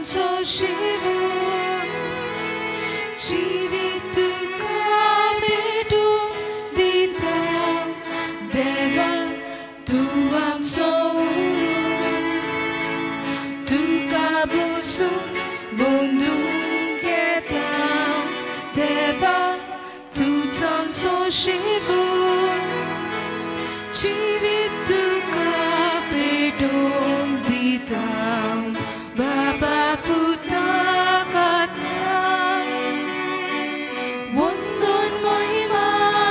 संतोषिवून जीवित तुका भेटून दिता देवा तू आमचो तुका बसून बंदून घेता देवा तू संतोषिवून जीवित तुका भेटून दिता Baba Puta Katna Wondon Mohima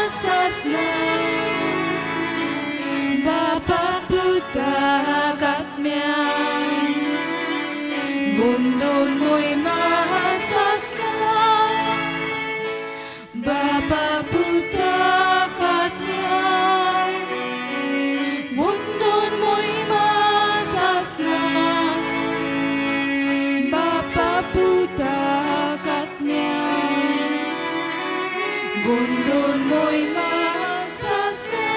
Sasna Baba Puta Katmya Wondon Mohima Sasna Baba Puta Katmya Wondon Mohima Sasna Puta katnya Bundon moima sasna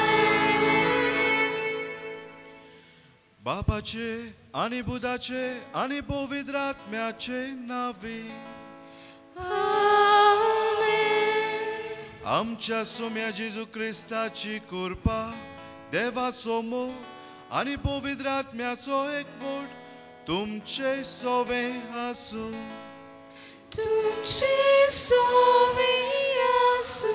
बापाचे आणि बुधाचे आणि पवित्र आत्म्याचे नावे आमेन आमच्या सोम्या जेजू ख्रिस्ताची कृपा देवाचो मोग आणि पवित्र आत्म्याचो एकवट तुमचे सोवे आसू तुमचे सोवे आसू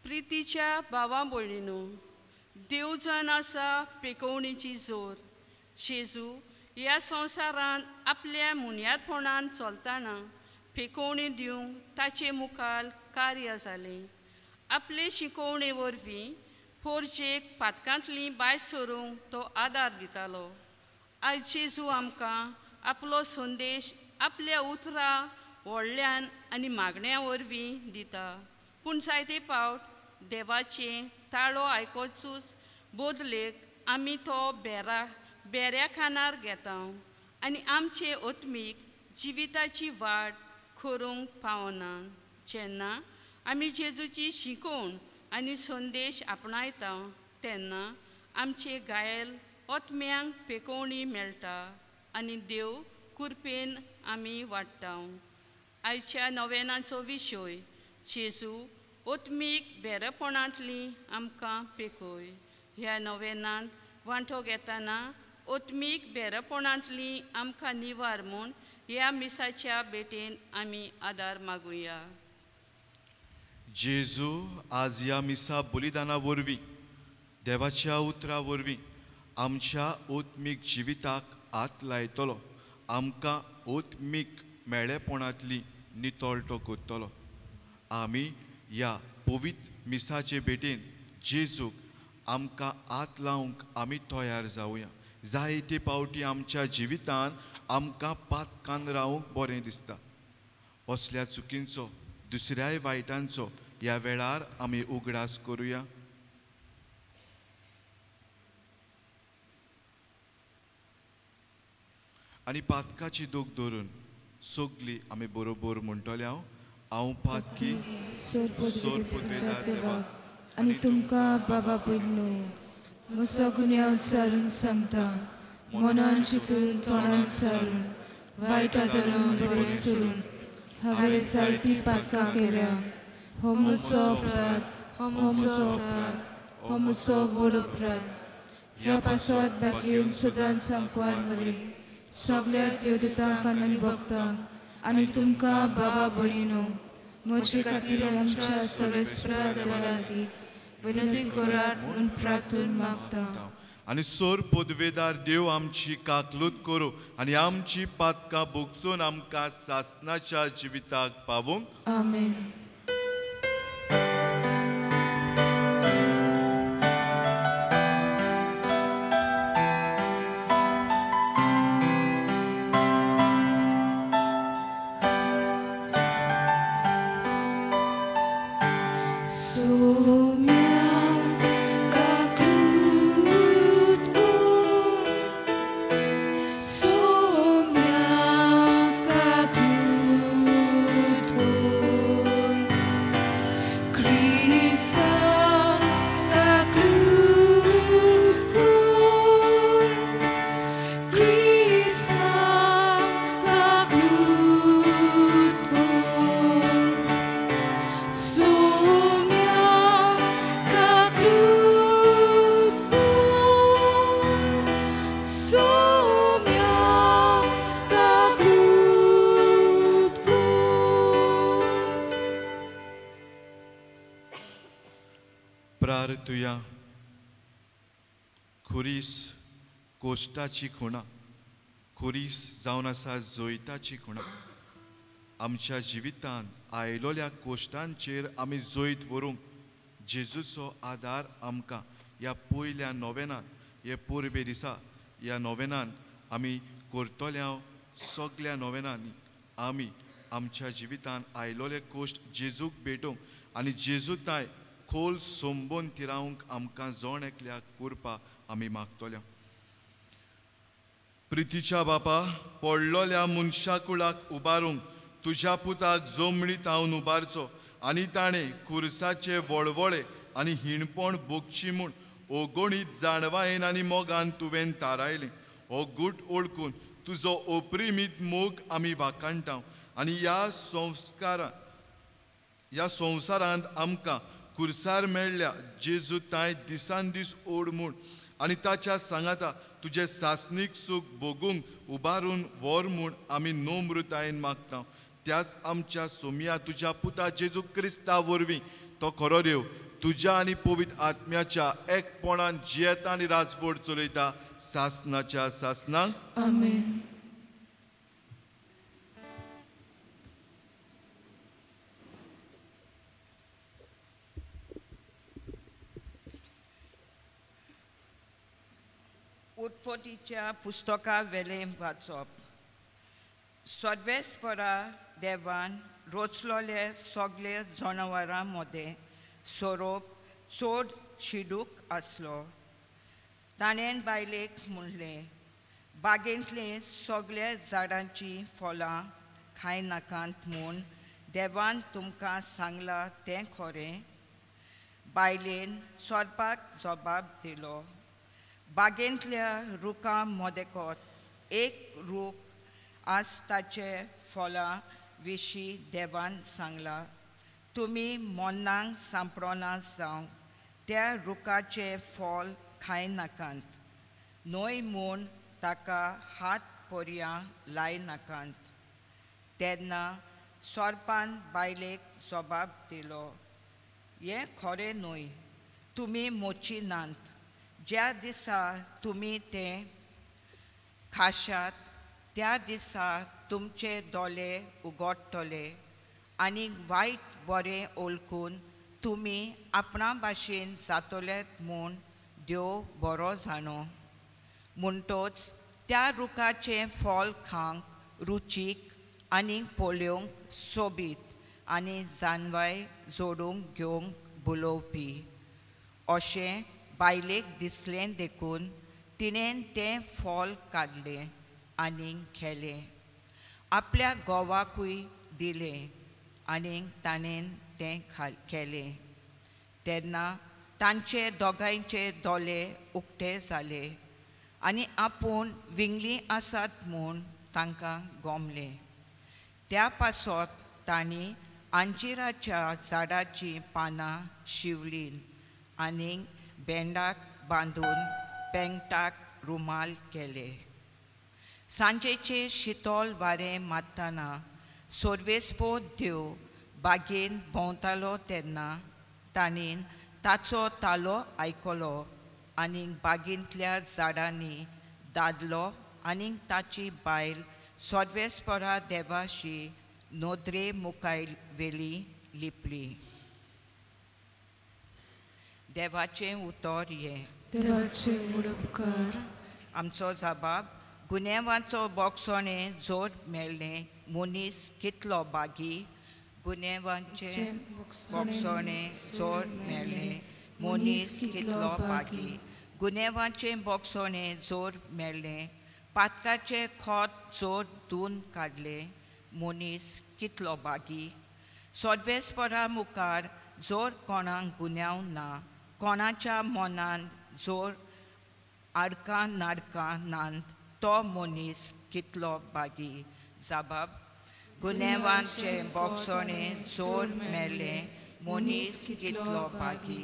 प्रितीच्या भावा भयणीनो देव जाण आसा पेकोवणीची जोर जेजू ह्या संवसारान आपल्या मुन्यारपणान चलतना पेकोवणी दिवंक ताचे मुखार कार्य जालें आपले शिकोवणे वरवीं पोरचेक पातकांतली भायर सरूंक तो आदार दितालो आयज जेजू आमकां आपलो संदेश आपल्या उतरां व्हडल्यान आनी मागण्या वरवीं दिता पूण जायते फावट देवाचे ताळो आयकोचूच बदलेक आमी तो बेऱ्या खानार घेता आनी आमचे ओत्मीक जिविताची वाड करूंक पावना जेन्ना आमी जेजूची शिकोवण आनी संदेश आपणायता तेन्ना आमचे घायल ओत्म्यांक पेकोवणी मेळटा आनी देव कृपेन आमी वाडटा आयच्या नोवेनाचो विशय जेजू ओत्मीक बेरपणांतली आमकां पेकोय ह्या नोवेनांत वांटो घेतना ओत्मीक बेरपणांतली आमकां निवार म्हूण ह्या मिसाच्या बेटेन आमी आदार मागुया जेजू आज ह्या मिसा बलिदाना वरवीं देवाच्या उतरा वरवीं आमच्या ओत्मीक जिविताक हात लायतलो आमकां ओत्मीक मेळेपणांतली नितळटो करतलो आमी ह्या पवित्र मिसाचे बेटेन जेजूक आमकां हात लावंक आमी तयार जावया जायते पावटी आमच्या जिवितान आमकां पातकान रावंक बरें दिसता असल्या चुकींचो दुसऱ्याय वायटांचो ह्या वेळार आमी उगडास करुया आनी पातकाची दूख धरून सगली आमी बरोबर म्हणटले हांव पातकी सोर पदवेदार देवाक आनी तुमकां बाबा पडलो म्हजो गुन्यांव विचारून सांगता मनान चिंतून तोंडान सारून वायट आदारून बरें सोडून हांवें जायतीं पातकां केल्या हो म्हजो अपराध हो म्हजो व्हड अपराध ह्या पासवात बागेन सदांच सांगपाक बरी सगळ्या देवदूतांक आनी भक्तांक आनी तुमकां बाबा भयणीनो म्हजे खातीर आमच्या सर्वेस्परा देवा लागीं विनंती करात म्हूण प्रार्थून मागता आनी सोर पदवेदार देव आमची काकलूत करूं आनी आमची पातकां भोगसून आमकां सासनाच्या जिविताक पावूंक आमेन Soumya kaklut तुया खुरीस कोश्टाची खुणा खुरीस जावन आसा जोयताची खुणा आमच्या जिवितान आयलोल्या कोश्टांचेर आमी जोयत व्हरूंक जेजूचो आदार आमकां ह्या पयल्या नोवेनान हे पोरबे दिसा ह्या नोवेनान आमी करतल्या सगळ्या नोवेनांनी आमी आमच्या जिवितान आयलोले कोश्ट जेजूक भेटोवंक आनी जेजूताय खोल सोंबोन तिरावंक आमकां जोण एकल्या करपा आमी मागतल्या. प्रितीच्या बापा पडलोल्या मनशा कुळाक उबारूंक तुज्या पुताक जमणीत हांव उबारचो आनी ताणें खुर्साचे वळवळे आनी हिणपण भोगची म्हूण ओगोणीत जाणवायेन आनी मोगान तुवें तारायलें. हो गूट ओळखून तुजो ओप्रिमीत मोग आमी वाकाणटाव आनी ह्या संवसारांत आमकां खुर्सार मेळ्ळ्या जेजूताय दिसान दीस ओड म्हूण आनी ताच्या सांगाता तुजें सासणीक सूख भोगूंक उबारून व्हर म्हूण आमी नम्रतायेन मागता. त्याच आमच्या सोमया तुज्या पुता जेजू क्रिस्ता वरवीं तो खरो देव तुज्या आनी पवित्र आत्म्याच्या एकपणान जियेता आनी राजवट चलयता सासनाच्या सासनाक. आमेन. उत्पत्तीच्या पुस्तका वेलें वाचप. सद्वेस्परा देवान रचलोले सगळे जनावरां मदें सोरोप चड शिडूक आसलो. ताणें बायलेक म्हणलें, बागेंतले सगळे झाडांची फळां खाय नाकात म्हूण देवान तुमकां सांगलां तें खरें. बायलेन सोरपाक जबाब दिलो, बागेंतल्या रुखां मदेकोत एक रूख आस ताचे फळां विशीं देवान सांगलां, तुमी मोन्नांक सांपरोना जावं त्या रुखाचे फळ खाय नाकात, न्हय म्हूण ताका हात पर्यां लाय नाकात. तेन्ना सोरपान बायलेक जबाब दिलो, हें खरें न्हय, तुमी मोची नात. ज्या दिसा तुमी तें खाशात त्या दिसा तुमचे दोळे उगडटले आनी वायट बरें ओळखून तुमी आपणा भाशेन जातलेत म्हूण देव बरो जाणो. म्हणटोच त्या रुखाचें फळ खावंक रुचीक आनी पळोवंक सोबीत आनी जानवाय जोडूंक घेवंक बुलोवपी अशें बायलेक दिसलें देखून तिणें तें फळ काडलें आनी खेलें, आपल्या घोवाकूय दिलें आनी ताणें तें केलें. तेन्ना तांचे दोगांयचे दोळे उक्ते जाले आनी आपूण विंगली आसात म्हूण तांकां गमलें. त्या पासत तांणी अंजिराच्या झाडाची पानां शिवलीं आनी बेंडाक बांदून पेंगटाक रुमाल केले. सांजेचे शितोल वारें मारतना सोर्वेस्पो देव बागेन भोंवतालो तेन्ना ताणीन ताचो तालो आयकलो आनी बागेंतल्या झाडांनी दादलो आनी ताची बायल सोर्वेस्परा देवाशी नोदरे मुखार वेली लिपली. देवाचें उतर हें. देवाचे उपकार. आमचो जबाब, गुन्हेवाचो बोगसोणें जोर मेळ्ळें मनीस कितलो बागी. गुन्हेवाचे बोगसोणें जोर मेळ्ळें मनीस कितलो बागी. गुन्हेवाचें बोगसोणें जोर मेळ्ळें पातकाचें खोत जोर धुवन काडलें मनीस कितलो बागी. सोर्वेस्परा मुखार जोर कोणाक गुन्यांव ना, कोणाच्या मनान जोर आडकां नाडकां नात, तो मनीस कितलो बागी. जबाब, गुन्हेवाचें बोगसोणें जोर मेळ्ळें मनीस कितलो बागी.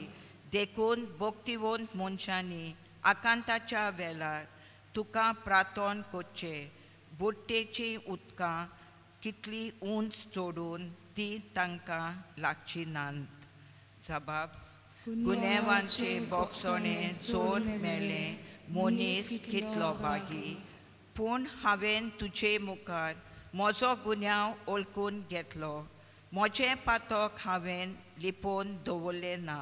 देखून भोक्तिवंत मनशांनी आकांताच्या वेळार तुका प्रार्थना करचें. बुडटेचीं उदकां कितली उंच चोडून ती तांकां लागची नात. जबाब, गुन्हेवांचे बोगसोणे जोर मेळ्ळे मोनीस कितलो भागी पूण हांवें तुजे मुखार म्हजो गुन्यांव ओळखून घेतलो म्हजें पातक हांवें लिपोवन दवरलें ना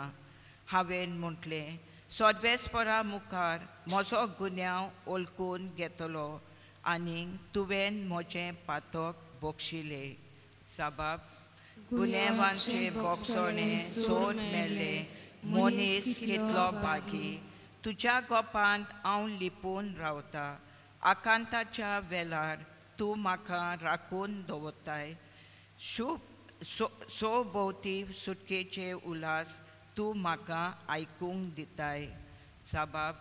हांवें म्हटलें सर्वेस्परा मुखार म्हजो गुन्यांव ओळखून घेतलो आनी तुवें म्हजें पातक बक्षिलें साबाब गुन्हेवांचे बोगसोणे जोर मेळ्ळे मोनीस कितलो भागी तुज्या गोपांत हांव लिपून रावता आकांताच्या वेळार तूं म्हाका राखून दवरताय सो भोवती सुटकेचे उलास तूं म्हाका आयकूंक दिताय साबाब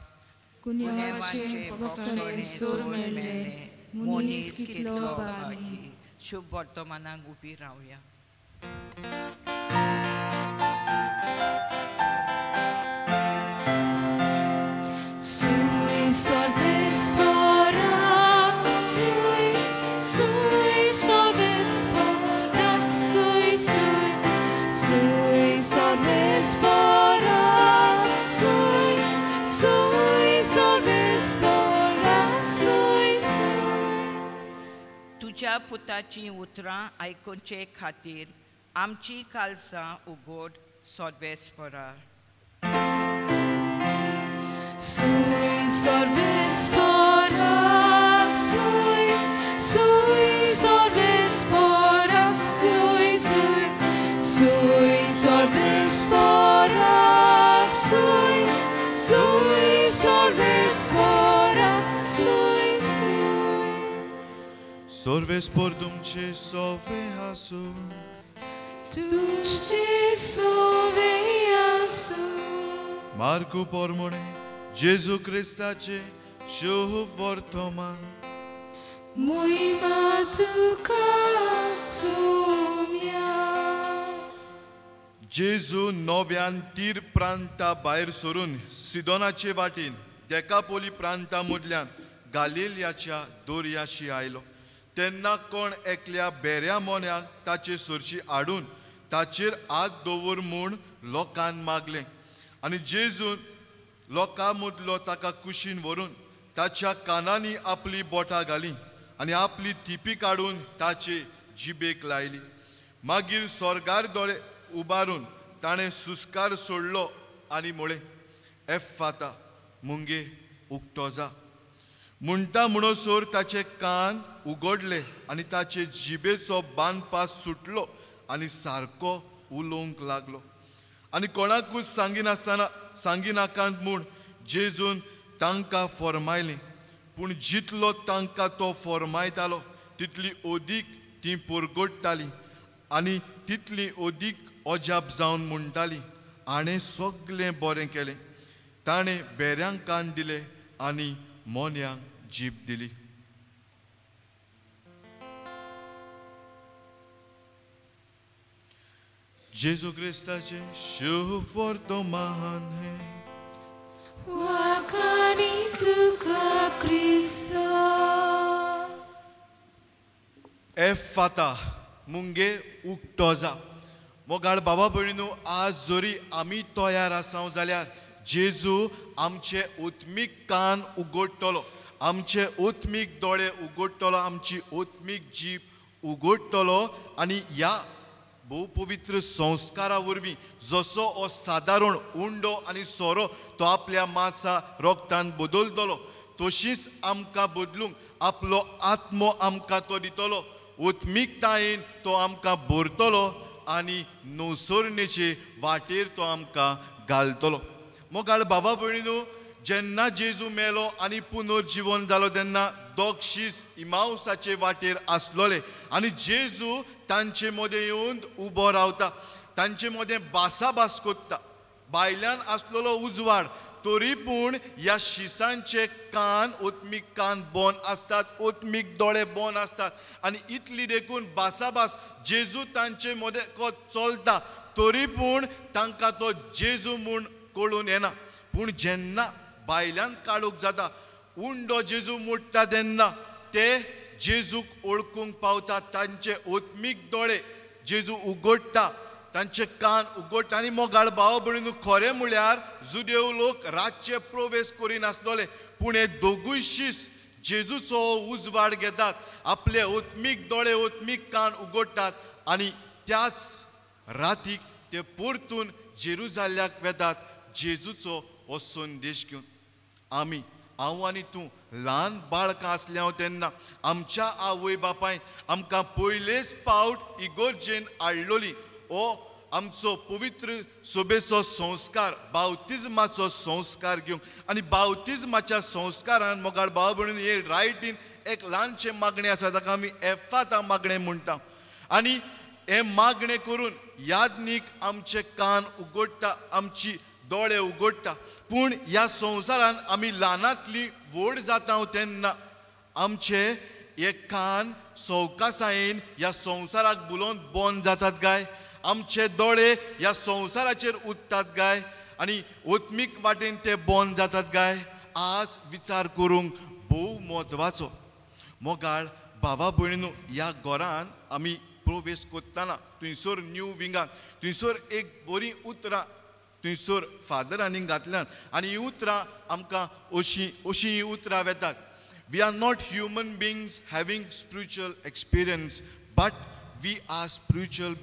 गुन्हेवांचे बोगसोणे जोर मेळ्ळे मोनीस कितलो भागी शुभ वर्तमानाक उबी रावया Sui solves porak, sui, sui solves porak, sui, sui, sui solves porak, sui, sui solves porak, sui, sui. तुज्या पुताची उतरां आयकुचे खातीर आमची कालसां उगोड सर्वेस्परा Sui solves porak, sui, sui solves porak, sui, sui, sui solves porak, sui, sui solves porak, sui, sui. Sorves por dumce sove asu Tumce soveasu Marcu pormone Jesu Christace शुभ वर्तमान Moima tuka sumya जेजू नव्यान तीर प्रांता भायर सरून सिदोनाचे वाटेन देकापोली प्रांता मदल्यान गालिलियाच्या दोर्याशी आयलो तेन्ना कोण एकल्या बेऱ्या मोन्याक ताचे सरशी हाडून ताचेर आग दवर म्हूण लोकांन मागलें आनी जेजून लोकां मदलो ताका कुशीन व्हरून ताच्या कानांनी आपली बोटां घाली आनी आपली तिपी काडून ताचे जिबेक लायली मागीर स्वर्गार दोळे उबारून ताणें सुस्कार सोडलो आनी म्हळें एफ्फाता मुंगे उक्तो जा म्हणटा म्हणसर ताचे कान उगडले आनी ताचे जिबेचो बांदपास सुटलो आनी सारको उलोवंक लागलो आनी कोणाकूच सांगिनाकांत म्हूण जेजून तांकां फॉर्मायलें पूण जितलो तांकां तो फॉर्मायतालो तितली ओदीक ती परगडटाली आनी तितली ओदीक अजाप जावन म्हणटाली हाणें सगळें बरें केलें ताणें बेऱ्यांक कान दिले आनी मोन्यांक जीब दिली जेजू क्रिस्ताचे शुभ वर्तमान है Wakani tuka Krista एफाता मुंगे उक्तो जा मोगाळ बाबा भयणीनो आज जरी आमी तयार आसाव जाल्यार जेजू आमचे ओत्मीक कान उगडटलो आमचे ओत्मीक दोळे उगडटलो आमची ओत्मीक जीब उगडटलो आनी ह्या भोव पवित्र संस्कारा वरवीं जसो हो सादारण उंडो आनी सोरो तो आपल्या मांसा रोगतान बदलतलो तशीच आमकां बदलूंक आपलो आत्मो आमकां तो दितलो ओत्मीकतायेन तो आमकां भरतलो आनी नवसरणेचे वाटेर तो आमकां घालतलो मोगाळ बाबा भयणीनो जेन्ना जेजू मेलो आनी पुनर्जीवन जालो तेन्ना दोगशीस इमाउसाचे वाटेर आसलोले आनी जेजू तांचे मदें येवन उबो रावता तांचे मदें भासाभास कोत्ता भायल्यान आसलेलो उजवाड तरी पूण ह्या शिसांचे कान ओत्मीक कान बोन आसतात ओत्मीक दोळे बोन आसतात आनी इतली देखून भासाभास जेजू तांचे मदें चलता तरी पूण तांकां तो जेजू म्हूण कळून येना पूण जेन्ना भायल्यान काडूंक जाता उंडो जेजू मोडटा तेन्ना ते जेजूक ओळखूंक पावता तांचे ओत्मीक दोळे जेजू उगडटा तांचे कान उगडटा आनी मोगाळ भाव भयणीनो खरें म्हळ्यार जुदेव लोक रातचे प्रवेश करिनासलोले पूण हे दोगूय शीस जेजूचो उजवाड घेतात आपले ओत्मीक दोळे ओत्मीक कान उगडटात आनी त्याच रातीक ते परतून जेरुजाल्याक वेतात जेजूचो हो संदेश घेवन आमी हांव आनी तूं ल्हान बाळकां आसल्या तेन्ना आमच्या आवय बापायन आमकां पयलेच फावट इगोर्जेन हाडलोली हो आमचो पवित्र सोबेचो संस्कार बावतिजमाचो संस्कार घेवंक आनी बावतिजमाच्या संस्कारान मोगाळ भाव भयणीनो हे रायटीन एक ल्हानशें मागणें आसा ताका आमी एफाता मागणें म्हणटा आनी हे मागणें करून यादनीक आमचे कान उगडटा आमची दोळे उगडटा पूण ह्या संवसारान आमी ल्हानांतली व्हड जाता तेन्ना आमचे हे कान सवकासायेन ह्या संवसाराक बुलोवन बंद जातात काय आमचे दोळे ह्या संवसाराचेर उदतात काय आनी ओत्मीक वाटेन ते बंद जातात काय आज विचार करूंक भोव म्हत्वाचो मोगाळ भावा भयणीनो ह्या घरान आमी प्रवेश करतना थंयसर न्यू विंगान थंयसर एक बरी उतरां थंयसर फादरांनी घातल्यान आनी ही उतरां आमकां अशीं ही उतरां वेतात we are not human beings having spiritual experience but we are spiritual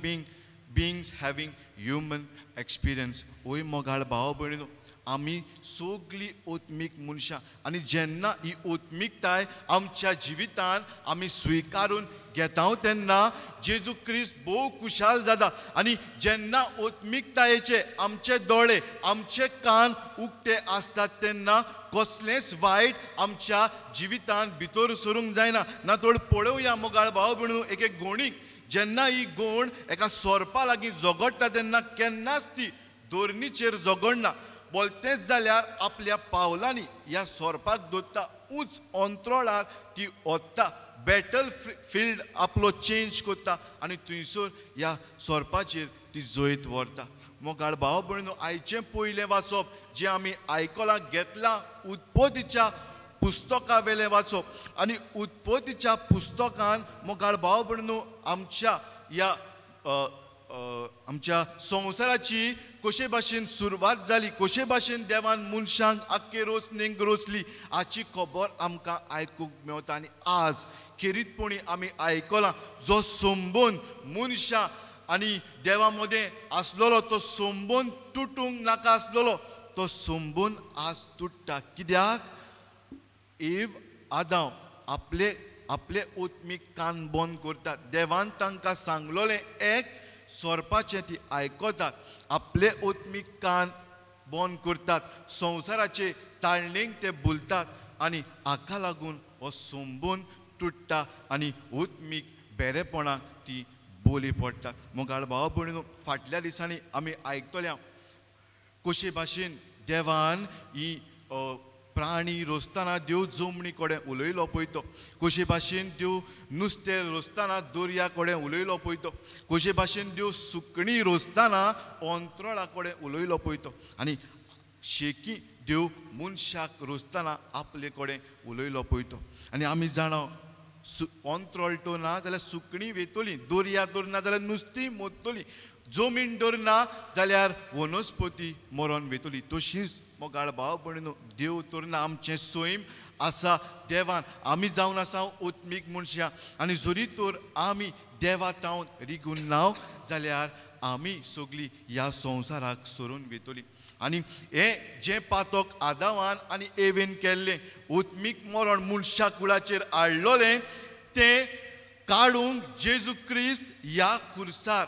beings having human experience ओय मोगाळ भाव भयणीनो आमी सगळीं ओत्मीक मनशां आनी जेन्ना ही ओत्मीकताय आमच्या जिवितान आमी स्विकारून घेता तेन्ना जेजू क्रिस्त भोव खुशाल जाता आनी जेन्ना ओत्मीकतायेचे आमचे दोळे आमचे कान उक्ते आसतात तेन्ना कसलेंच वायट आमच्या जिवितान भितर सरूंक जायना ना तोड पळोवया मोगाळ भाव भयणीनो एक गोणीक जेन्ना ही गोण एका सोरपा लागीं झगडटा तेन्ना केन्नाच ती दोरनीचेर झगडना बोलतेच जाल्यार आपल्या पावलांनी ह्या सोरपाक दोत्ता उंच अंतरोळार ती वता बॅटल फिल्ड आपलो चेंज करता आनी थंयसर ह्या सोरपाचेर ती जैत व्हरता मोगाळ भाव भयणीनो आयचें पयलें वाचप जें आमी आयकलां घेतलां उत्पत्तीच्या पुस्तका वेलें वाचप आनी उत्पत्तीच्या पुस्तकान मोगाळ भाव भयणीनो आमच्या ह्या आमच्या संवसाराची कशे भाशेन सुरवात जाली कशे भाशेन देवान मनशांक आख्खे रोसणेक रोसली हाची खबर आमकां आयकूंक मेवता आनी आज खेरीतपणी आमी आयकलां जो संबंद मनशां आनी देवा मदें आसलोलो तो संबंद तुटूंक नाका आसलोलो तो संबंद आज तुट्टा कित्याक एव आदाम आपले ओत्मीक कान बंद करतात देवान तांकां सांगलोलें एक सोरपाचें ती आयकतात आपले ओत्मीक कान बंद करतात संवसाराचे ताळणेक ते भुलतात आनी हाका लागून हो संबंद तुट्टा आनी ओत्मीक बेरेपणाक ती बोली पडटात मोगाळ भाव भयणीनो फाटल्या दिसांनी आमी आयकतल्या कशे भाशेन देवान ही प्राणी रोसतना देव जमणी कडेन उलयलो पळय तो कशे भाशेन देव नुस्तें रोसतना दर्या कडेन उलयलो पळय तो कशे भाशेन देव सुकणी रोसतना अंतरोळा कडेन उलयलो पळय तो आनी शेकी देव मनशाक रोसतना आपले कडेन उलयलो पळय तो आनी आमी जाणा अंतरोळ तो ना जाल्यार सुकणी वेतली दर्या धर ना जाल्यार नुस्तीं मोडटली जमीन धर ना जाल्यार वनस्पती मरोन वेतली तशींच मोगाळ भाव भयणीनो देव तर ना आमचें सैम आसा देवान आमी जावन आसा ओत्मीक मनशां आनी जरी तर आमी देवा तावन रिगून नाव जाल्यार आमी सगळीं ह्या संवसाराक सोडून वेतली आनी हें जें पातक आदावान आनी एवेन केल्लें ओत्मीक मरण मनशा कुळाचेर हाडलोलें तें काडूंक जेजू क्रिस्त ह्या खुर्सार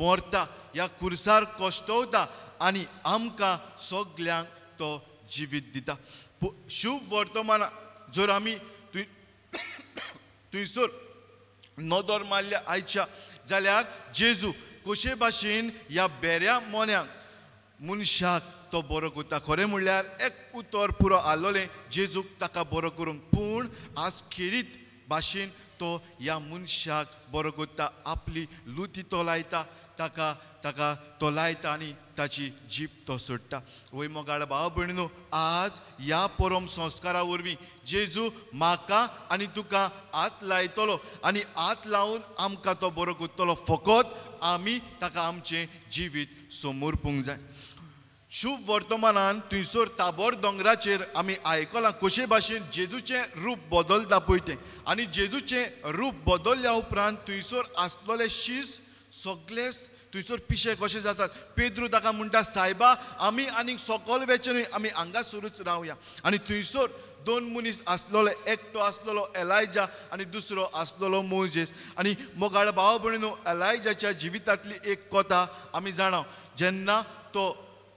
मरता ह्या खुर्सार कश्टवता आनी आमकां सगल्यांक तो जिवीत दिता शुभ वर्तमान जर आमी थंयसर नदर मारल्या आयच्या जाल्यार जेजू कशे भाशेन ह्या बेऱ्या मोन्याक मनशाक तो बरो करता खरें म्हणल्यार एक उतर पुरो आसलोलें जेजूक ताका बरो करूंक पूण आज खेरीत भाशेन तो ह्या मनशाक बरो करता आपली लुती तो लायता ताका तो लायता आनी ताची जीप तो सोडटा वय मोगाळ भाव भयणीनो आज ह्या परम संस्कारा वरवीं जेजू म्हाका आनी तुका हात लायतलो आनी हात लावन आमकां तो बरो करतलो फकत आमी ताका आमचें जिवीत समोरपूंक जाय. शुभ वर्तमानान थंयसर ताबोर दोंगराचेर आमी आयकलां कशे भाशेन जेजूचें रूप बदलता पळय तें. आनी जेजूचें रूप बदलल्या उपरांत थंयसर आसलोले शीस सगळे थंयसर पिशे कशे जातात. पेद्रू ताका म्हणटा सायबा आमी आनीक सकयल वेचे न्हय, आमी हांगासरूच रावया. आनी थंयसर दोन मनीस आसलोले, एकटो आसलोलो एलायजा आनी दुसरो आसलोलो मोजेस. आनी मोगाळ भाव भयणीनो, एलायजाच्या जिवितांतली एक कथा आमी जाणाव. जेन्ना तो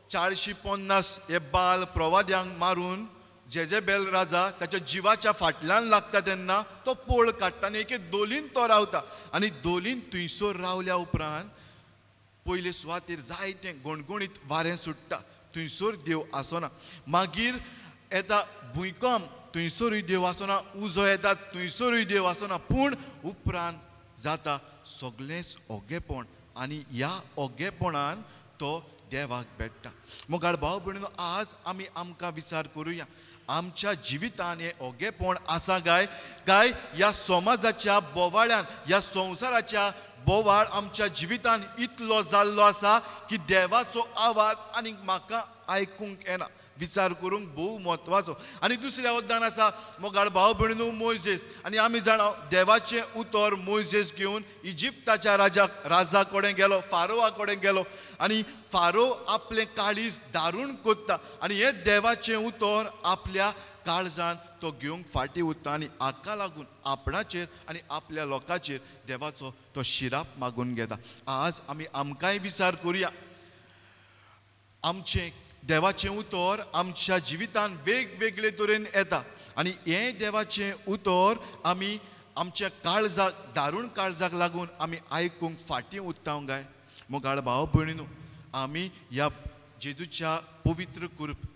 450 हे बाल प्रवाद्यांक मारून जेजेबेल राजा ताच्या जिवाच्या फाटल्यान लागता तेन्ना तो पोळ काडटा आनी एके दोलीन तो रावता. आनी दोलीन थंयसर रावल्या उपरांत पयले सुवातेर जायतें गणगणीत वारें सुट्टा, थंयसर देव आसना. मागीर येता भुंयकांप, थंयसरूय देव आसना. उजो येता, थंयसरूय देव आसना. पूण उपरांत जाता सगळेंच ओगेपण आनी ह्या ओगेपणान तो देवाक भेटता. मोगाळ भाव भयणीनो, आज आमी आमकां विचार करुया, आमच्या जिवितान हें ओगेपण आसा काय ह्या समाजाच्या बोवाळ्यान, ह्या संवसाराच्या बोवाळ आमच्या जिवितान इतलो जाल्लो आसा की देवाचो आवाज आनीक म्हाका आयकूंक येना. विचार करूंक भोव म्हत्वाचो. आनी दुसऱ्या वद्दान आसा मोगाळ भाव भयणीनो मोइसेस. आनी आमी जाणाव देवाचें उतर मोइसेस घेवन इजिप्ताच्या राजा कडेन गेलो, फारोआ कडेन गेलो. आनी फारो आपलें काळीज दारूण कोत्ता आनी हें देवाचें उतर आपल्या काळजान तो घेवंक फाटीं उरता. आनी हाका लागून आपणाचेर आनी आपल्या लोकांचेर देवाचो तो शिराप मागून घेता. आज आमी आमकांय विचार करुया, आमचें देवाचें उतर आमच्या जिवितान वेगवेगळे तरेन येता आनी हें देवाचें उतर आमी आमच्या काळजाक, दारूण काळजाक लागून आमी आयकूंक फाटीं उरता काय. मोगाळ भाव भयणीनो, आमी ह्या जेजूच्या पवित्र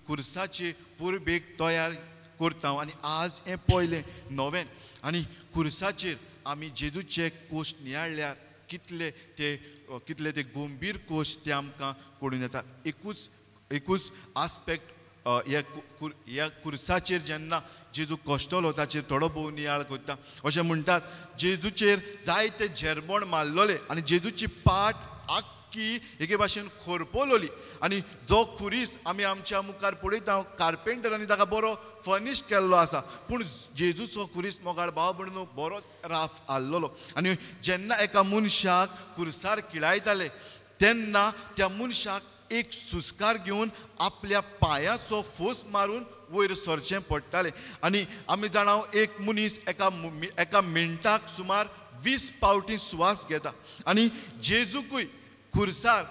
कुर्साचे पुरबेक तयार करता आनी आज हें पयलें नवें. आनी कुर्साचेर आमी जेजूचे कोश्ट नियाळ्यार कितले ते गंभीर कोश्ट ते आमकां कळून येता. एकूच आस्पेक्ट ह्या कुर्साचेर जेन्ना जेजू कोश्टलो ताचेर थोडो भोव नियाळ करता. अशें म्हणटात जेजूचेर जायते झेरबोण मारलोले आनी जेजूची पाट आख्खी एके भाशेन खोरपलोली. आनी जो खुरीस आमी आमच्या मुखार पळयता, कार्पेंटरांनी ताका बरो फर्निश केल्लो आसा, पूण जेजूचो खुरीस मोगाळ भाव भयणीनो बरोच राफ आसलोलो. आनी जेन्ना एका मनशाक कुर्सार किळायताले तेन्ना त्या मनशाक एक सुस्कार घेवन आपल्या पांयाचो फोस मारून वयर सरचें पडटालें. आनी आमी जाणाव एक मनीस एका मिनटाक सुमार 20 पावटी सुवास घेता. आनी जेजूकूय खुर्सार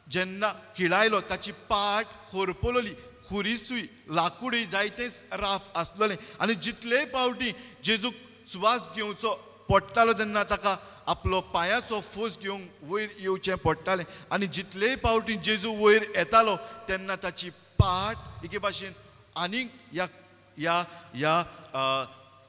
जेन्ना किळायलो ताची पाट खोरपलोली, खुरीसूय लाकूडय जायतेच राफ आसलोलें. आनी जितलेय पावटी जेजूक सुवास घेवचो पडटालो तेन्ना ताका आपलो पांयाचो फोस घेवंक वयर येवचें पडटालें. आनी जितलेय पावटी जेजू वयर येतालो तेन्ना ताची पाट एके भाशेन आनीक ह्या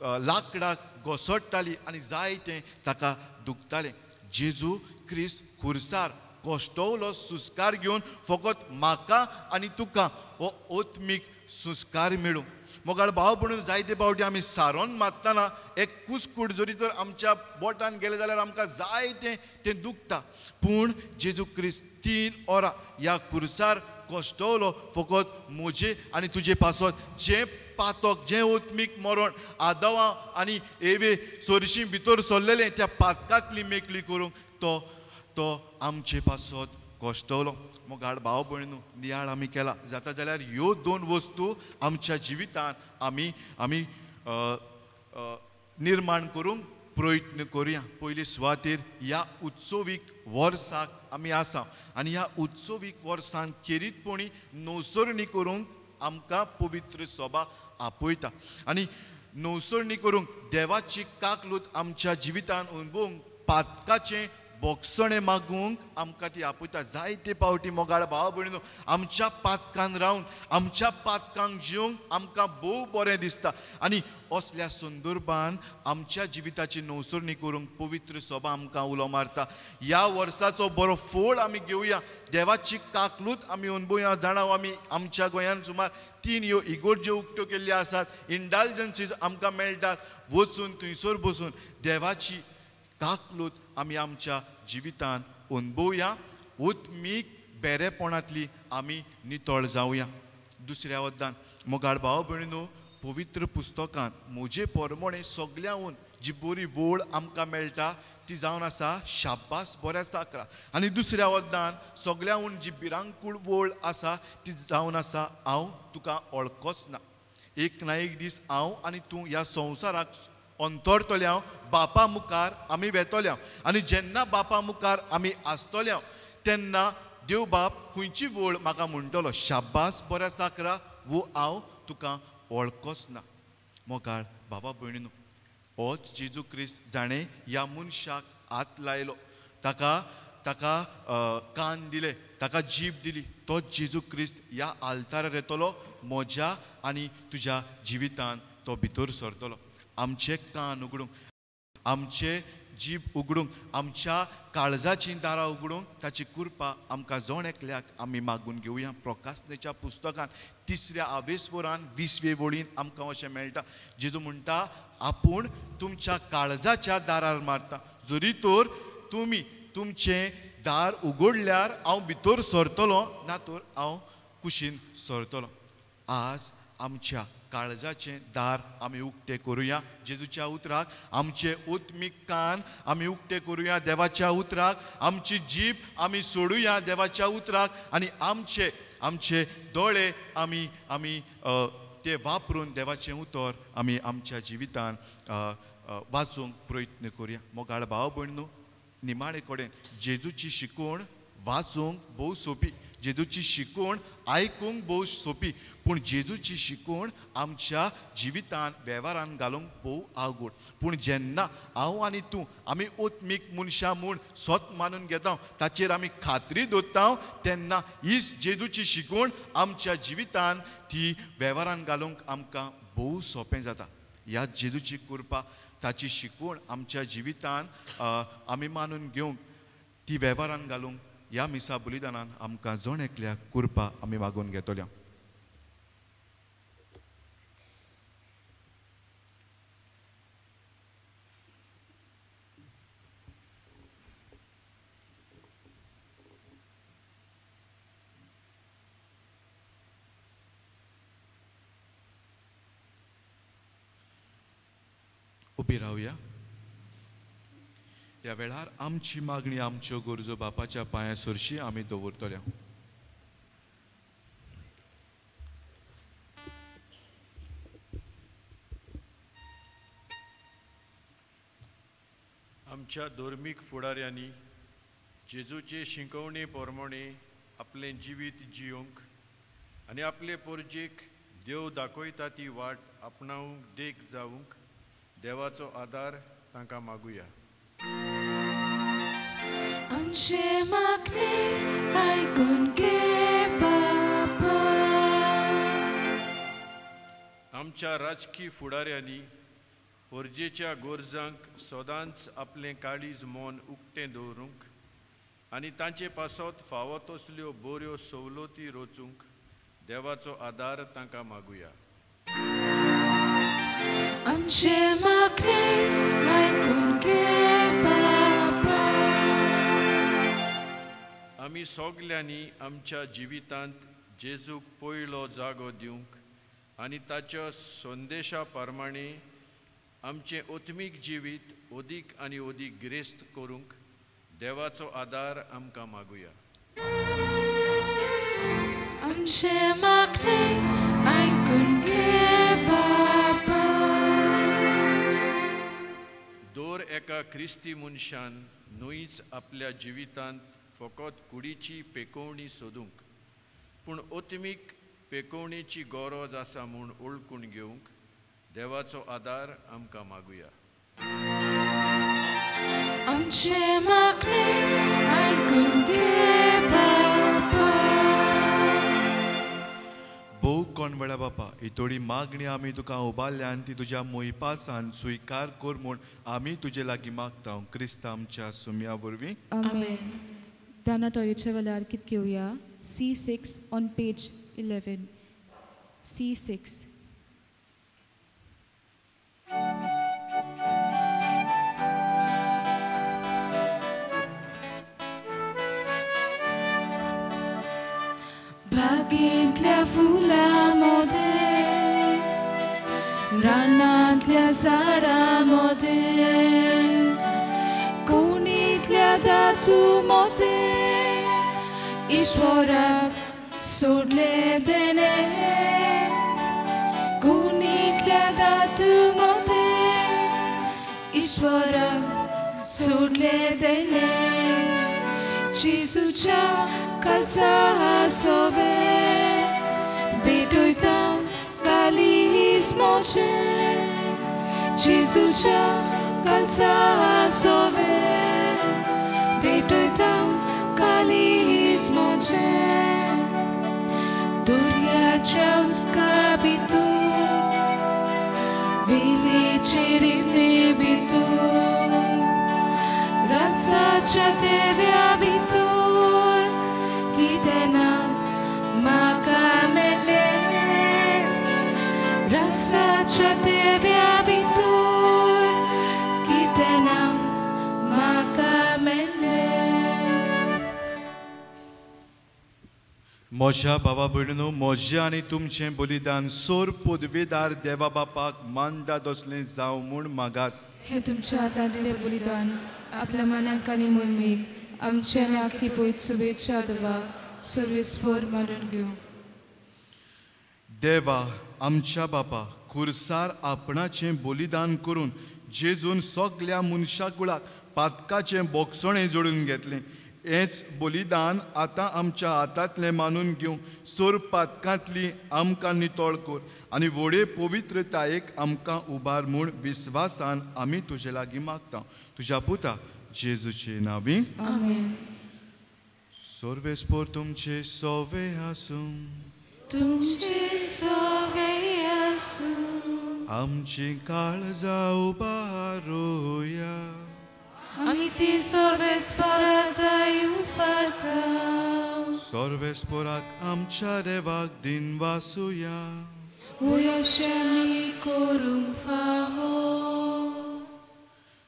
लाकडाक घोसडटाली आनी जायतें ताका दुखतालें. जेजू क्रिस्त खुर्सार कोश्टवलो सुस्कार घेवन फकत म्हाका आनी तुका हो ओत्मीक सुस्कार मेळूं. मोगाळ भाव भयणीनो, जायते पावटी आमी सारोन मारतना एक कुसकूट जरी तर आमच्या बोटान गेले जाल्यार आमकां जायतें तें दुखता. पूण जेजू क्रिस्त 3 वरां ह्या कुर्सार कोश्टवलो फकत म्हजे आनी तुजे पासत जें पातक, जें ओत्मीक मरण आदवां आनी एवे चडशीं भितर सरलेलें त्या पातकांतली मेकळी करूंक तो आमचे पासत कोश्टवलो. मोगाळ भाव भयणीनो, नियाळ आमी केला जाता जाल्यार ह्यो 2 वस्तू आमच्या जिवितान आमी निर्माण करूंक प्रयत्न करुया. पयली सुवातेर ह्या उत्सवीक वर्साक आमी आसा आनी ह्या उत्सवीक वर्सान खेरीतपणी नवसरणी करूंक आमकां पवित्र सभा आपयता. आनी नवसरणी करूंक देवाची काकलूत आमच्या जिवितान अणभवूंक पातकाचें बोगसणें मागूंक आमकां ती आपयता. जायते पावटी मोगाळ भाव भयणीनो, आमच्या पातकान रावन आमच्या पातकांक जिवंक आमकां भोव बरें दिसता. आनी असल्या संदर्भान आमच्या जिविताची नवसरणी करूंक पवित्र सभा आमकां उलो मारता. ह्या वर्साचो बरो फोळ आमी घेवया, देवाची काकलूत आमी अणभवया. जाणाव आमी आमच्या गोंयांत सुमार 3 ह्यो इगोर्ज्यो उक्त्यो केल्ल्यो आसात. इंडल्जन्सीस आमकां मेळटात. वचून थंयसर बसून देवाची काकलूत आमी आमच्या जिवितान अनुभवया, ओतमीक बेरेपणांतली आमी नितळ जावया. दुसऱ्या वद्दान मोगाळ भाव भयणीनो, पवित्र पुस्तकांत म्हजे परमणे सगळ्याहून जी बरी वोळ आमकां मेळटा ती जावन आसा शाब्बास बऱ्या साकरा. आनी दुसऱ्या वद्दान सगळ्याहून जी भिरांकूळ वोळ आसा ती जावन आसा हांव तुका वळखोच ना. एक ना एक दीस हांव आनी तूं ह्या संवसाराक अंतरतल्या, बापा मुखार आमी वेतल्या. आनी जेन्ना बापा मुखार आमी आसतल्या तेन्ना देव बाप खंयची वोळ म्हाका म्हणटलो, शाब्बास बऱ्या साकरा, वो हांव तुका वळखोच ना. मोगाळ बाबा भयणीनो, होच जेजू क्रिस्त जाणें ह्या मनशाक हात लायलो, ताका कान दिले, ताका जीब दिली. तोच जेजू क्रिस्त ह्या आल्तारार येतलो, म्हज्या आनी तुज्या जिवितान तो भितर सरतलो. आमचे कान उगडूंक, आमचे जीब उगडूंक, आमच्या काळजाची दारां उगडूंक ताची कृपा आमकां जोण एकल्याक आमी मागून घेवया. प्रकाशनेच्या पुस्तकान 3ऱ्या आवेस्वरान 20वे वळीन आमकां अशें मेळटा. जेजू म्हणटा, आपूण तुमच्या काळजाच्या दारार मारता, जरी तर तुमी तुमचें दार उगडल्यार हांव भितर सरतलो, ना तर हांव कुशीन सरतलो. आज आमच्या काळजाचें दार आमी उक्तें करुया. जेजूच्या उतराक आमचे ओतमीक कान आमी उक्तें करुया देवाच्या उतराक, आमची जीब आमी सोडुया देवाच्या उतराक, आनी आमचे दोळे आमी ते वापरून देवाचें उतर आमी आमच्या जिवितान वाचूंक प्रयत्न करुया. मोगाळ भाव भयणीनो, निमाणे कडेन जेजूची शिकवण वाचूंक भोव सोंपी, जेजूची शिकवण आयकूंक भोव सोंपी, पूण जेजूची शिकवण आमच्या जिवितान वेव्हारान घालूंक भोव अवघड. पूण जेन्ना हांव आनी तूं आमी ओतमीक मनशां म्हूण स्वत मानून घेता, ताचेर आमी खात्री दवरता, तेन्ना ही जेजूची शिकवण आमच्या जिवितान ती वेव्हारान घालूंक आमकां भोव सोंपें जाता. ह्या जेजूची कृपा, ताची शिकवण आमच्या जिवितान आमी मानून घेवंक, ती वेव्हारान घालूंक ह्या मिसा बलिदानान आमकां जोण एकल्याक कृपा आमी मागून घेतल्या. उबी रावया. ह्या वेळार आमची मागणी, आमच्यो गरजो बापाच्या पांया सरशी आमी दवरतल्या. आमच्या धर्मीक फुडाऱ्यांनी जेजूचे शिकवणे प्रमाणे आपलें जिवीत जियोंक आनी आपले पोरजेक देव दाखयता ती वाट आपणावंक देख जावंक देवाचो आदार तांकां मागुया. आमचे मागणे आयकून घे बापा. आमच्या राजकी फुडाऱ्यांनी पोरजेच्या गोरजांक सदांच आपलें काळीज मोन उक्तें दवरूंक आनी तांचे पासत फावो तसल्यो बऱ्यो सवलती रोचूंक देवाचो आदार तांकां मागुया. आमचे मागणे आयकून घे बापा. आमी सोगल्यांनी आमच्या जिवितांत जेजूक पयलो जागो दिवंक आनी ताच्या संदेशा प्रमाणे आमचें ओतमीक जिवीत ओदीक आनी ओदीक गिरेस्त करूंक देवाचो आदार आमकां मागुया. आमचे मागणे आयकून घे बापा. दर एका क्रिस्ती मनशान न्हूच आपल्या जिवितांत फकत कुडीची पेकोवणी सोदूंक, पूण ओतमीक पेकोवणेची गरज आसा म्हूण ओळखून घेवंक देवाचो आदार आमकां मागुया. आमचे मागणे आयकून घे बापा. भोव कोणवळ्या बापा, ही थोडी मागणी आमी तुका उबारल्या आनी ती तुज्या मोहिपासान स्विकार कर म्हूण आमी तुजे लागीं मागता. क्रिस्त आमच्या सुमया वरवीं आमेन. दाना तोरेच्या वेळार कितें घेवया? C6 on page 11. C6. बागेंतल्या फुलांमध्ये, रानांतल्या झाडांमध्ये, कोणीतल्या धातूमध्ये ईश्वराक सोडले देणे, कोणीतल्या धातूमध्ये ईश्वराक सोडले देणे. जेजूच्या काळजा सोवे भेटोयता कालिस्मोचे, जेजूच्या काळजा सोवे भेटोयता कालिस्मोचे. दर्याच्या उदका भितर, वेलीचे रिवे भितर, रासाच्या देव्या भितर कितें ना म्हाका मेल्लें. रासाच्या देव्या भितर कितें ना म्हाका मेल्लें. म्हज्या भावा भयणीनो, म्हजें आनी तुमचें बलिदान सोर पदवेदार देवा बापाक मानदात असलें जावं म्हूण मागात. हे तुमच्या हातांतलें बलिदान आपल्या मनाक आनी मोहिमेक आमचे आनी आख्खी पयत शुभेच्छा देवाक सर्वेस्पर मानून घेवं. देवा आमच्या बापा, खुर्सार आपणाचें बलिदान करून जेजून सगल्या मनशा कुळाक पातकाचें बोगसणें जोडून घेतलें. हेंच बलिदान आतां आमच्या हातांतलें मानून घेवं. सोर पातकांतली आमकां नितळ कर आनी व्हडे पवित्रतायेक आमकां उबार म्हूण विस्वासान आमी तुजे लागीं मागता. तुज्या पुता जेजूचे नांवी आमेन. सर्वेस्पर तुमचे सोवे आसूं, तुमचे सोवे आसूं, आमची काळजां उबारूया, आमी ती सर्वेस्पराताय उबारता. सर्वेस्पराक आमच्या देवाक दिन वासुया, अशें आमी करूंक फावो.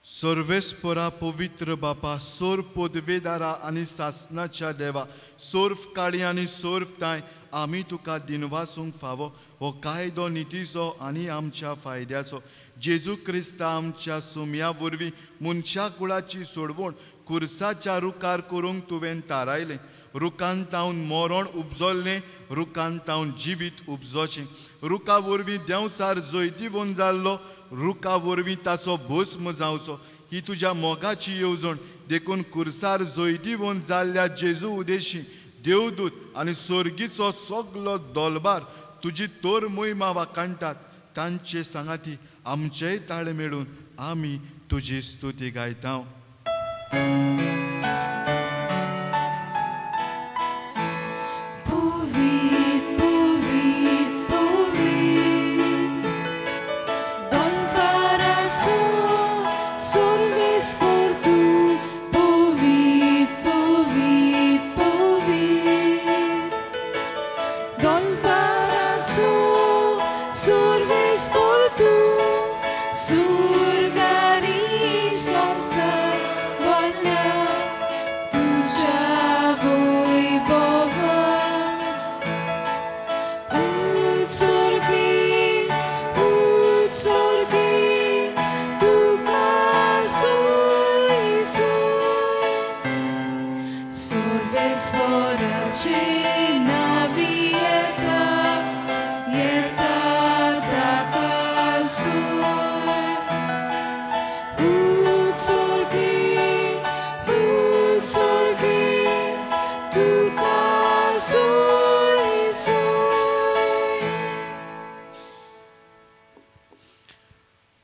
सर्वेस्परा पवित्र बापा, सोर पदवेदारा आनी सासणाच्या देवा, सोर्फ काळी आनी सोर्फ ताय आमी तुका दिनवासूंक फावो. हो कायदो नितीचो आनी आमच्या फायद्याचो. जेजू क्रिस्ता आमच्या सुमया वरवीं मनशा कुळाची सोडवण खुर्साच्या रुखार करूंक तुवें थारायलें. रुखान तावन मरण उपजल्लें, रुखान तावन जिवीत उपजोचें. रुखा वरवीं देंवचार जैतिवंत जाल्लो, रुखा वरवीं ताचो भस्म जावचो. ही तुज्या मोगाची येवजण देखून खुर्सार जैतिवंत जाल्ल्या जेजू उदेशी देवदूत आनी सर्गीचो सगलो दोलबार तुजी तोर मोहिमा वाकाणटात. तांचे सांगाती आमचेय ताळे मेळून आमी तुजी स्तुती गायता.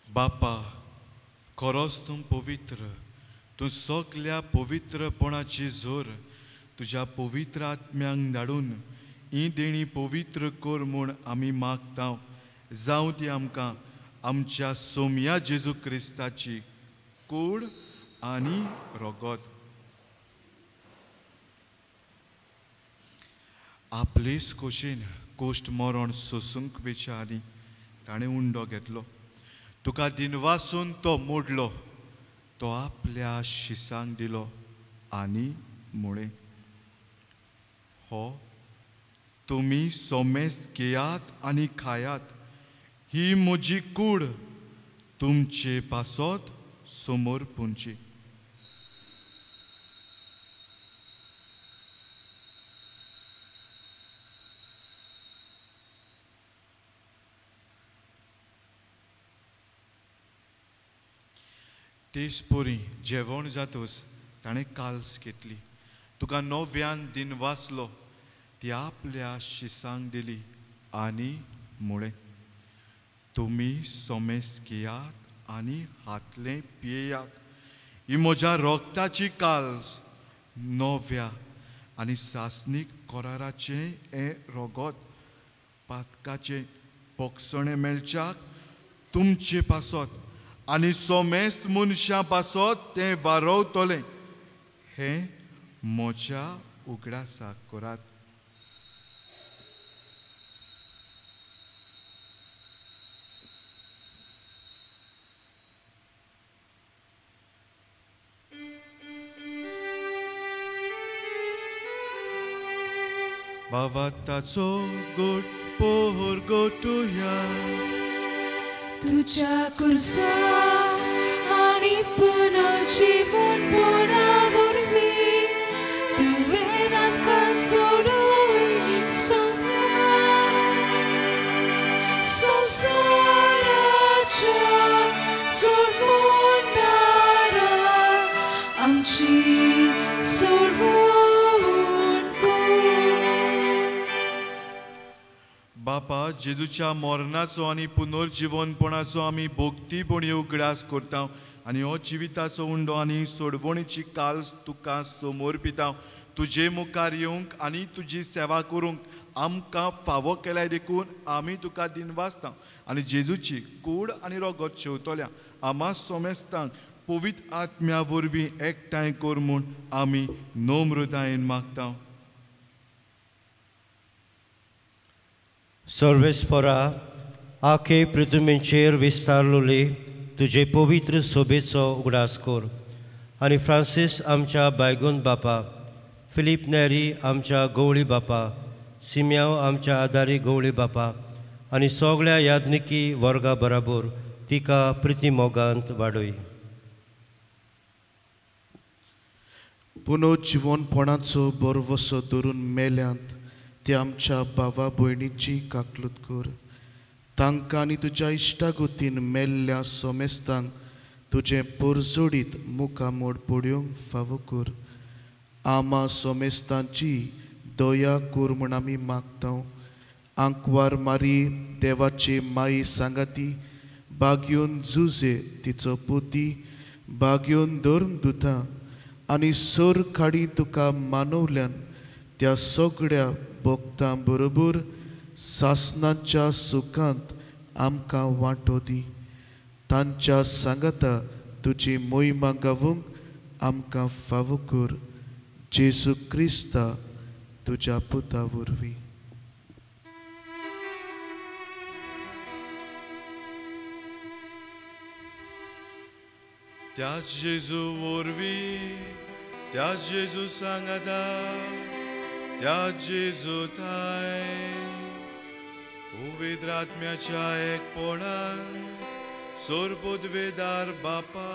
बापा, खरोच तूं पवित्र, तूं सगल्या पवित्रपणाची जोर तुज्या पवित्र आत्म्यांक धाडून ही देणी पवित्र कर म्हूण आमी मागता. जावं ती आमकां आमच्या सोमया जेजू क्रिस्ताची कूड आनी रोगोत. आपलेच खोशेन कोश्ट मरण सोसूंक विचारी ताणें उंडो घेतलो. तुका दिनवासून तो मोडलो, तो आपल्या शिसांक दिलो आनी मुळे हो तुम्ही सोमेस घेयात आनी खायात, ही म्हजी कूड तुमचे पासत समोर पुंची. तेच पोरी जेवण जातोच ताणें काल्स घेतली, तुका नव्यान दिन वाचलो, ती आपल्या शिसांक दिली आनी म्हळें, तुमी सोमेस घेयात आनी हातलें पियेयात, ही म्हज्या रोगताची काल्स, नव्या आनी सासनीक कोराराचें हें रोगोत, पातकाचें पोखसणें मेळच्याक तुमचे पासत आनी सोमेस्त मनशां पासत तें वारोवतलें, हें म्हज्या उगडासाक करात. भावाताचो गोड पोर गोटुया, तुझ्या कुर्सा आणि पुनर्जीवनपणा वरवीं तुवें आमकां सोडून संवसाराच्या सोडवणारा आमची सोडवण कर. बापा, जेजूच्या मरणाचो आनी पुनर्जीवनपणाचो आमी भोगतीपणी उगडास करता आनी हो जिविताचो उंडो आनी सोडवणीची काल्स तुका समर्पिता. तुजे मुखार येवंक आनी तुजी सेवा करूंक आमकां फावो केल्यार देखून आमी तुका दिन वाचता आनी जेजूची कूड आनी रोगत शेवतल्या आमा सोमेस्तांक पवित्र आत्म्या वरवीं एकठांय कर म्हूण आमी नम्रतायेन मागता. सर्वेस्परा, आखे पृथ्वीचेर विस्तारलोली तुजे पवित्र सोबेचो उगडास कर आनी फ्रांसीस आमच्या बायगून बापा, फिलीप नेरी आमच्या गवळी बापा, सिम्याव आमच्या आदारी गवळी बापा आनी सगळ्या याज्ञिकी वर्गा बराबर तिका प्रिती मोगांत वाडय. पुनर्जीवनपणाचो बरवसो धरून मेल्यांत ते आमच्या भावा भयणीची काकलूत कर. तांकां आनी तुज्या इश्टागोतीन मेल्ल्या सोमेस्तांक तुजें परजोडीत मुखामोड पडूंक फावो कर. आमा सोमेस्तांची दया कर म्हूण आमी मागता. आंकवार मारी देवाची माई सांगाती, बागयोन जुजे तिचो पोती, बागयोन धर्म दुता आनी सोर खाडी तुका मानवल्यान त्या सगळ्या भक्तां बरोबर सासनाच्या सुखांत आमकां वांटो दी. तांच्या सांगाता तुजी मोहिमा गावूंक आमकां फावो कर. जेजू क्रिस्ता तुज्या पुता वरवीं. त्याच जेजू वरवीं, त्याच जेजू सांगाता, त्या जेजू थाय पवित्र आत्म्याच्या एकपणान सोरपोदवेदार बापा,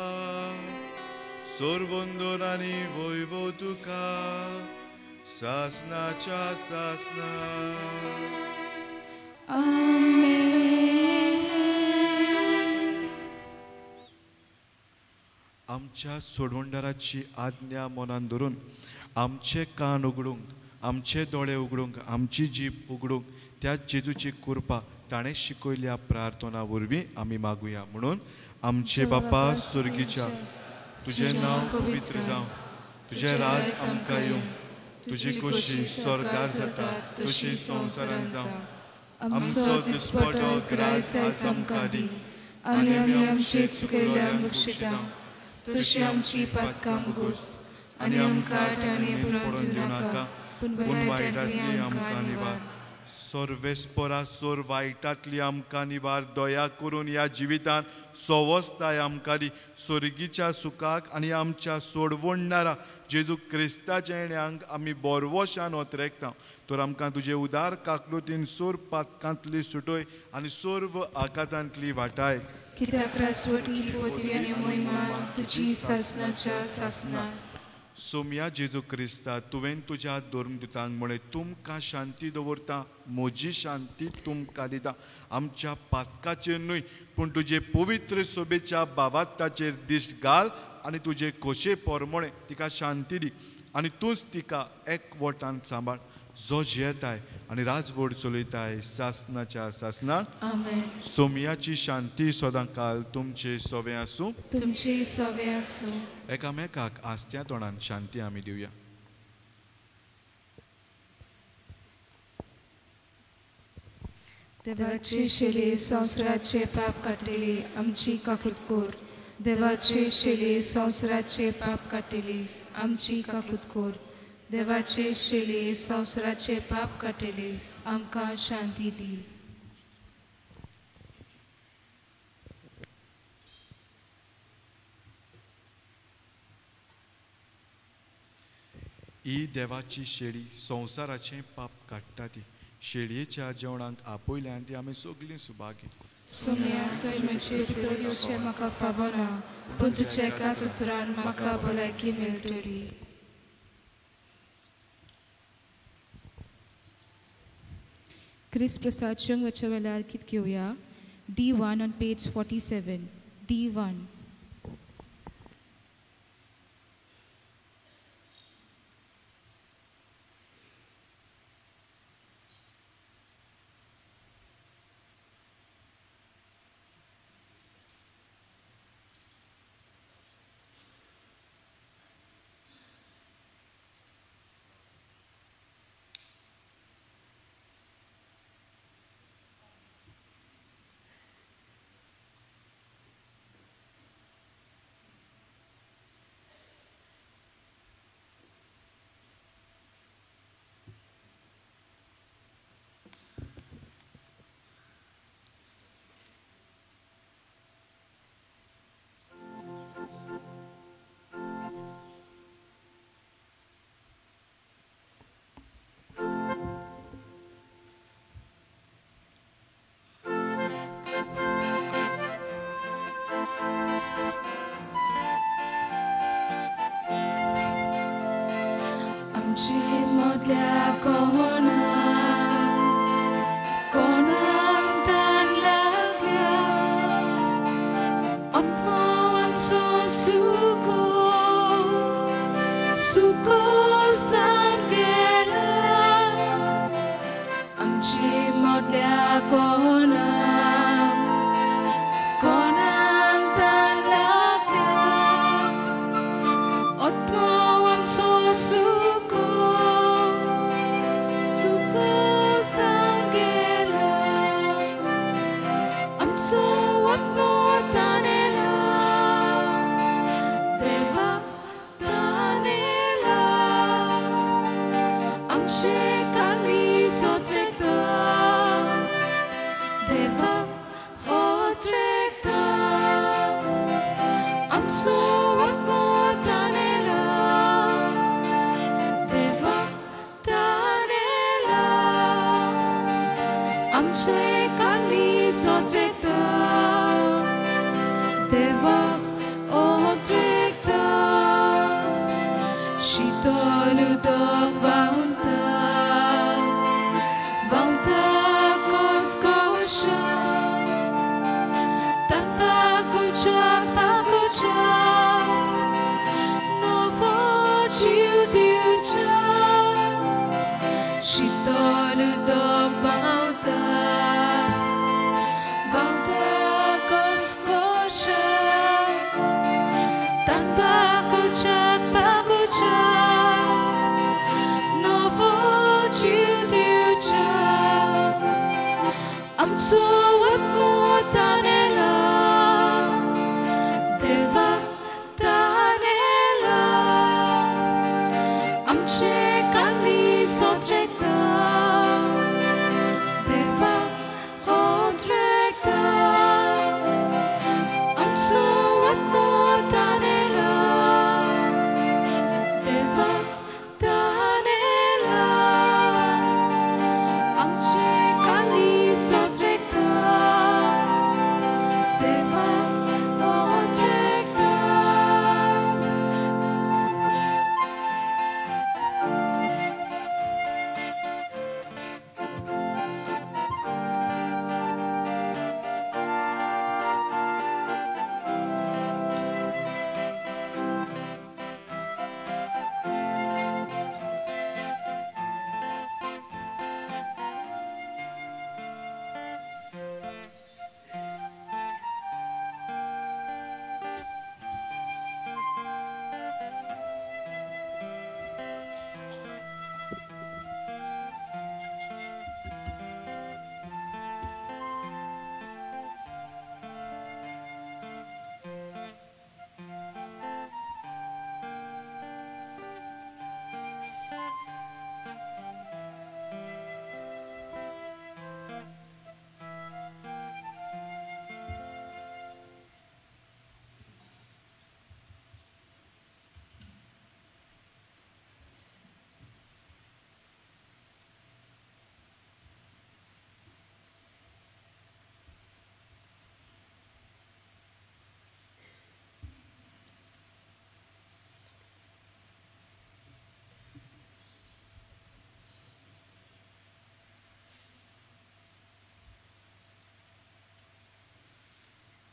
सोरवंदोर आनी वैभव तुका सासनाच्या सासना. आमच्या सोडवणदाराची आज्ञा मनान धरून आमचे कान उगडूंक, आमचे दोळे उगडूंक, आमची जीब उगडूंक त्या जेजूची कृपा ताणें शिकयल्या प्रार्थना वरवीं आमी मागुया. म्हणून आमचे बापा सुर्गीच्या, तुजें नांव पवित्र जावं, तुजें राज आमकां येवं, तुजी खोशी स्वर्गार जाता तशी संवसारांत जावं. आमचो दिसपटो ग्रास आज आमकां दी आनी आमी आमचे चुकयल्यांक बक्षिता, तशी आमची पातकां घोस आनी आमकां आटांनी पडूंक दिवं नाका, पूण वायटांतली आमकां निवार. सर्वेस्परा सोर वायटांतली आमकां निवार दया करून ह्या जिवितान सवस्ताय आमकां दी स्वर्गीच्या सुखाक आनी आमच्या सोडवणणारा जेजू क्रिस्ताच्या येण्याक आमी बोरवोशान ओतरेकता तर आमकां तुजे उदार काकलुतीन सोर पातकांतली सुटोय आनी सोर्व आकातांतली वाटाय कित्याक रासवटी पृथ्वी आनी मोहिमा तुजी सासनाच्या सासना सोम्या जेजू क्रिस्ता तुवें तुज्या धर्म दितांक म्हणे तुमकां शांती दवरता म्हजी शांती तुमकां दिता आमच्या पातकाचेर न्हय पूण तुजे पवित्र सोबेच्या बाबाताचेर दिश्ट घाल आनी तुजे खोशे पोरमोणे तिका शांती दी आनी तूंच तिका एकवटान सांबाळ जो जियेताय आनी राजवट चलयताय सासनाच्या सासना आमेन सोम्याची शांती सदां काल तुमचे सोवे आसूं तुमची सवे आसूं एकामेकाक आस्त्या तोंडान शांती आमी दिवया देवाचे शेले संवसाराचे पाप काडलेली आमची काकूत कोर देवाचे शेले संवसाराचे पाप काडलेली आमची काकूत कोर देवाचे शेले संवसाराचे पाप काडलेली आमकां शांती दी ही देवाची शेळी संवसाराचे पाप काडटा ती शेळयेच्या जेवणाक आपयल्यान ती आमी सगळीं सुभागी सोम्या तुवें म्हजे भितर येवचें म्हाका फावो ना पूण तुज्या एकाच उतरान म्हाका भलायकी मेळटली क्रिस्त प्रसाद शंगच्या वेळार कित घेवया D1 on page 47 D1 modल्या कोणाक तान लागल्या आत्मावांचो सुको सांगेला आमची modल्या कोणाक तान लागल्या आत्मावांचो सुको सांगेला आमचो आत्मो तानेला देवाक तानेला आमचे काली सोत्रेकता देवाक होत्रेकता आमचो आत्मो तानेला देवाक तानेला आमचे काली सोत्रेकता देवाक ओत्रेकता शीतल उदक व्हांवता कोसकोशा तांकां पाकुच्या नवो जीव दिवच्या शीतल उदक व्हांवता कोसकोशा तांकां पाकुच्या नवो जीव दिवच्या आमचो आत्मो तानेला देवाक तानेला आमचे काली सोत्रेकता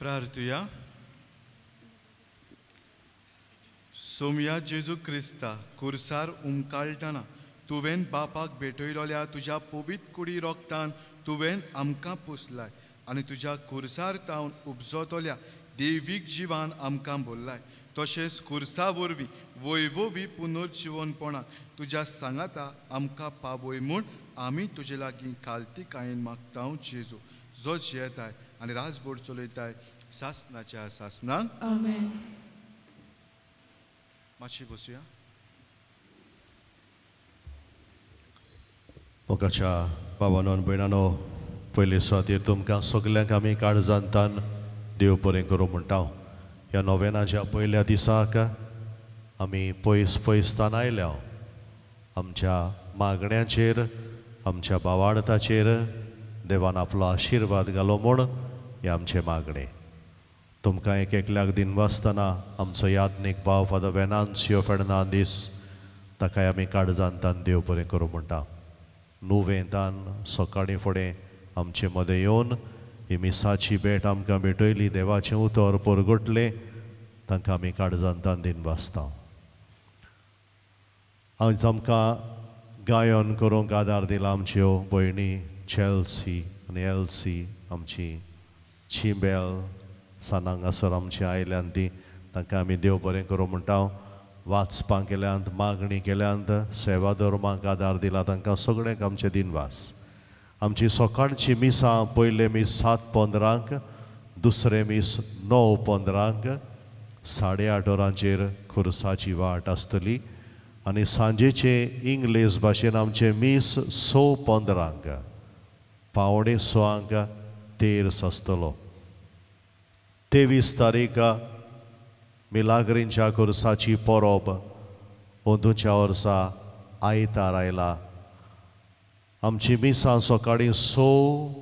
प्रार्थुया. सोमया जेजू क्रिस्ता कुर्सार उमकाळटना तुवें बापाक भेटयलोल्या तुज्या पवित्र कुडी रोगतान तुवें आमकां पुसलाय आनी तुज्या कुर्सार तावन उपजतल्या दैवीक जिवान आमकां भरलाय. तशेंच कुर्सा वरवीं वैभवी पुनर्जीवनपणान तुज्या सांगाता आमकां पावय म्हूण आमी तुजे लागीं कालती कायेन मागता जेजू, जो जियेताय आनी राजभर चलयताय सासनाच्या सासनाक. आमेन. मातशी बसुया. मोगाच्या भावानो आनी भयणानो, पयले सुवातेर तुमकां सगल्यांक आमी काळजांतान देव बरें करूं म्हणटा. ह्या नोवेनाच्या पयल्या दिसाक आमी पयस पयसतान आयल्या. आमच्या मागण्यांचेर, आमच्या भावार्थाचेर देवान आपलो आशिर्वाद घालो म्हूण हे आमचे मागणे. तुमकां एक एकल्याक दिनवासतना आमचो यादनीक भाव फादर वेनान्सियो फेर्नांदीस, ताकाय आमी काळजांतान देव बरें करूं म्हणटा. नुवेंतान सकाळीं फुडें आमचे मदें येवन ही मिसाची भेट आमकां भेटयली, देवाचें उतर परगटलें, तांकां आमी काळजांतान दिनवासता. आयज आमकां गायन करूंक आदार दिला आमच्यो भयणी चॅल्सी आनी एल्सी, आमची चिंबेल सानांगासर आमची आयल्यांत ती, तांकां आमी देव बरें करूं म्हणटा. वाचपां केल्यांत, मागणी केल्यांत, सेवा धर्माक आदार दिला, तांकां सगळ्यांक आमचे दिनवास. आमची सकाळची मिसां पयले मीस 7:15, दुसरे मीस 9:15 8:30 वरांचेर खुर्साची वाट आसतली आनी सांजेचे इंग्लीश भाशेन आमचे मीस 6:15 5:15 तेर्स आसतलो. 23 तारीख मिलाग्रींच्या खुर्साची परब अंदूच्या वर्सा आयतार आयला. आमची मिसां सकाळीं 6,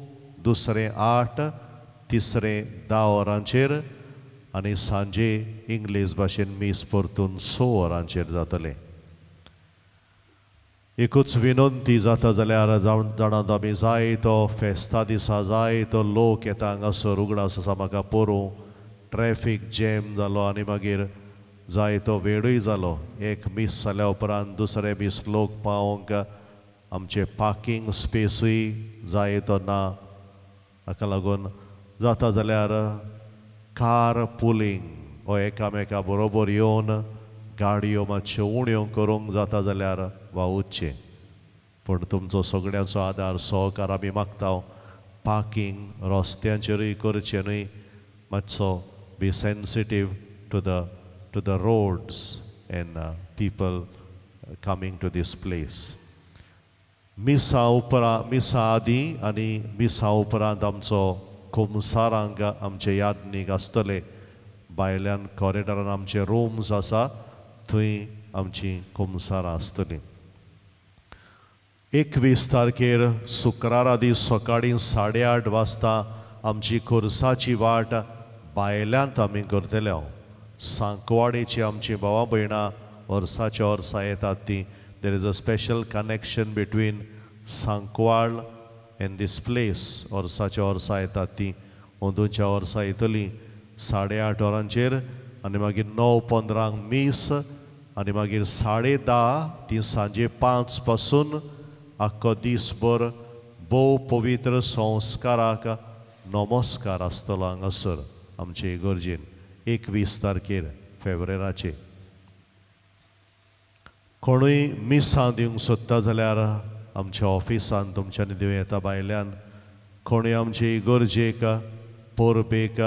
दुसरें 8, तिसरें 10 वरांचेर आनी सांजे इंग्लीश भाशेन मीस परतून 6 वरांचेर जातले. एकूच विनंती जाता जाल्यार जाणात आमी जायतो फेस्ता दिसा जायतो लोक येता हांगासर उगडास आसा म्हाका पळोवंक. ट्रॅफीक जॅम जालो आनी मागीर जायतो वेळूय जालो. एक मीस जाल्या उपरांत दुसरे मीस लोक पावोंक आमचे पार्किंग स्पेसूय जायतो ना. हाका लागून जाता जाल्यार कार पुलिंग हो एकामेका बरोबर येवन गाडयो मातश्यो उण्यो करूंक जाता जाल्यार वावुचें. पूण तुमचो सगळ्यांचो आदार सहकार आमी मागता. पार्किंग रस्त्यांचेरूय करचें न्हय, मातसो be sensitive to the roads and people coming to this place. मिसा आदीं आनी मिसा उपरांत आमचो खुमसारांक आमचे यादनीक आसतले. भायल्यान कॉरिडॉरान आमचे रूम्स आसा, थंय आमची खुमसारां आसतलीं. 21 तारखेर शुक्रारा दीस सकाळीं 8:30 वाजता आमची खुर्साची वाट भायल्यांत आमी करतले. सांकवाडेची आमची भावां भयणां वर्साच्या वर्सा येतात ती. There is a special connection between Sankwad and this place. वर्साच्या वर्सा येतात ती. अंदूच्या वर्सा येतली 8:30 वरांचेर आनी मागीर 9:15 मीस आनी मागीर 10:30 ती सांजे 5 पासून आख्खो दीसभर भोव पवित्र संस्काराक नमस्कार आसतलो हांगासर आमचे इगर्जेन 21 तारखेर फेब्रुवाराचे. कोणूय मिसां दिवंक सोदता जाल्यार आमच्या ऑफिसान तुमच्यांनी दिवं येता भायल्यान. कोणूय आमचे इगर्जेक परबेक